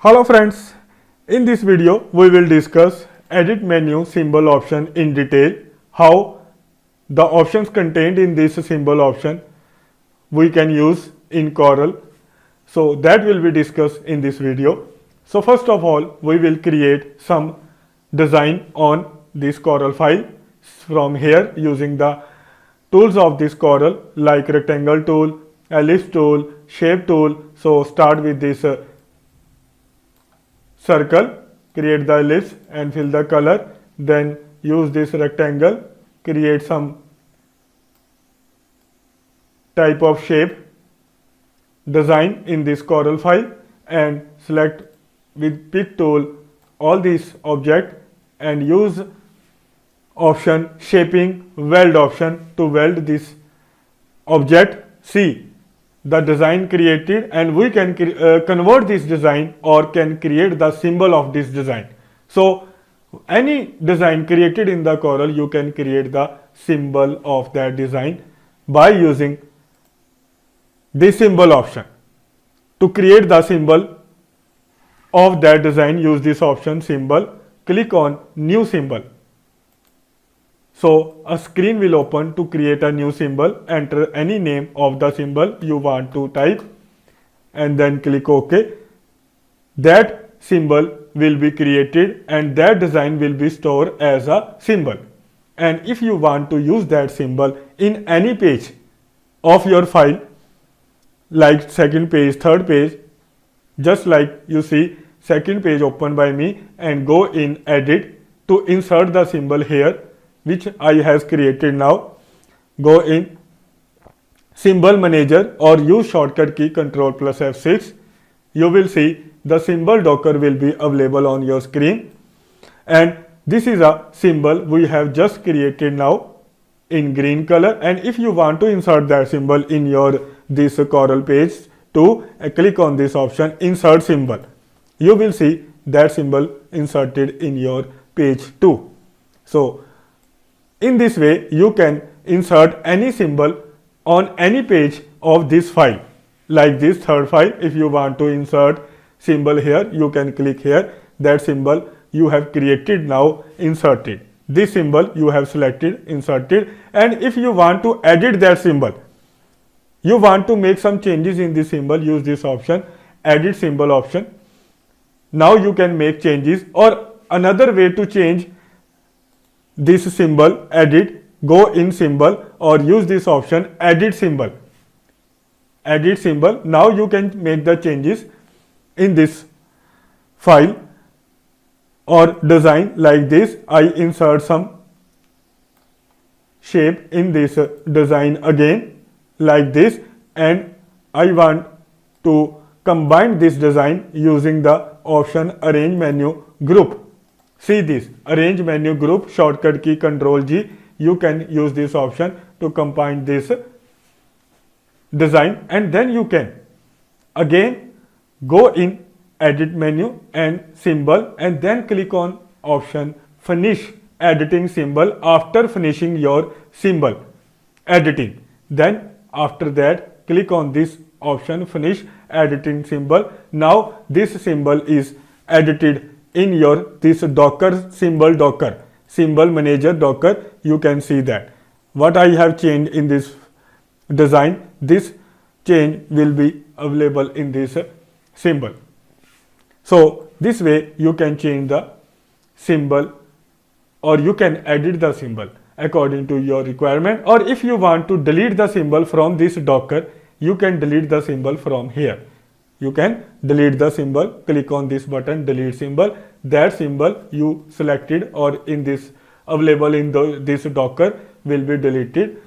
Hello friends, in this video we will discuss edit menu symbol option in detail, how the options contained in this symbol option we can use in Corel. So that will be discussed in this video. So first of all we will create some design on this Corel file from here using the tools of this Corel like rectangle tool, ellipse tool, shape tool. So start with this circle, create the ellipse and fill the color, then use this rectangle, create some type of shape design in this Corel file and select with pick tool all these object and use option shaping weld option to weld this object. See the design created and we can convert this design or can create the symbol of this design. So any design created in the Corel you can create the symbol of that design by using this symbol option. To create the symbol of that design, use this option symbol, click on new symbol. So a screen will open to create a new symbol, enter any name of the symbol you want to type and then click OK. That symbol will be created and that design will be stored as a symbol. And if you want to use that symbol in any page of your file, like second page, third page, just like you see second page opened by me, and go in edit to insert the symbol here which I has created now. Go in symbol manager or use shortcut key Ctrl plus F6. You will see the symbol docker will be available on your screen, and this is a symbol we have just created now in green color. And if you want to insert that symbol in your this Corel page too, click on this option insert symbol. You will see that symbol inserted in your page too. So in this way you can insert any symbol on any page of this file. Like this third file, if you want to insert symbol here, you can click here. That symbol you have created now inserted. This symbol you have selected, inserted. And if you want to edit that symbol, you want to make some changes in this symbol, use this option edit symbol option. Now you can make changes, or another way to change this symbol, edit, go in symbol or use this option edit symbol. Edit symbol. Now you can make the changes in this file or design like this. I insert some shape in this design again like this, and I want to combine this design using the option arrange menu group. See this arrange menu group, shortcut key Ctrl G. You can use this option to combine this design, and then you can again go in edit menu and symbol and then click on option finish editing symbol after finishing your symbol editing. Then after that click on this option finish editing symbol. Now this symbol is edited in your this docker symbol manager docker. You can see that what I have changed in this design, this change will be available in this symbol. So this way you can change the symbol or you can edit the symbol according to your requirement. Or if you want to delete the symbol from this docker, you can delete the symbol from here. You can delete the symbol, click on this button delete symbol. That symbol you selected or in this available in this docker will be deleted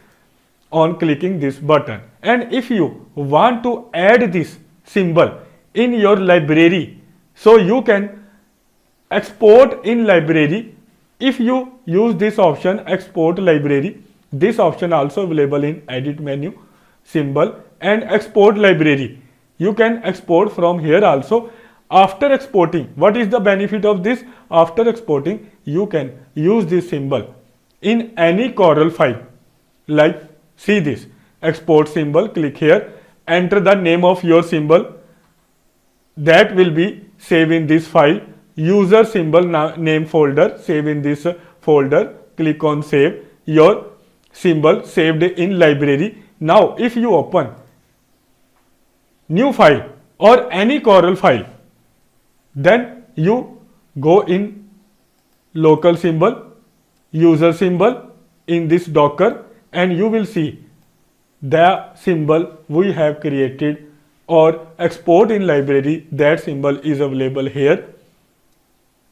on clicking this button. And if you want to add this symbol in your library, so you can export in library. If you use this option export library, this option also available in edit menu symbol and export library. You can export from here also. After exporting, what is the benefit of this? After exporting, you can use this symbol in any Corel file. Like see this export symbol, click here, enter the name of your symbol. That will be save in this file, user symbol name folder, save in this folder, click on save, your symbol saved in library. Now if you open new file or any Corel file, then you go in local symbol, user symbol in this Docker, and you will see the symbol we have created or export in library. That symbol is available here,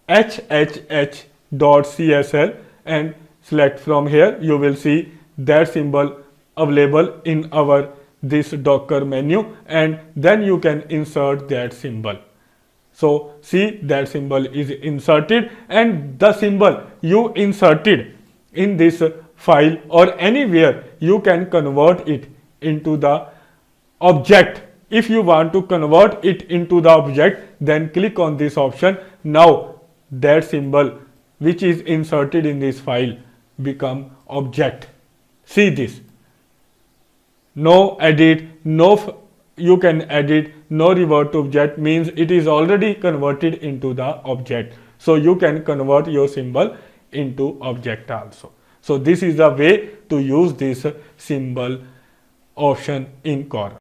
hhh.csl, and select from here. You will see that symbol available in our this Docker menu, and then you can insert that symbol. So see, that symbol is inserted, and the symbol you inserted in this file or anywhere, you can convert it into the object. If you want to convert it into the object, then click on this option. Now that symbol which is inserted in this file become object. See this. No edit, you can edit, no revert to object, means it is already converted into the object. So you can convert your symbol into object also. So this is the way to use this symbol option in Corel.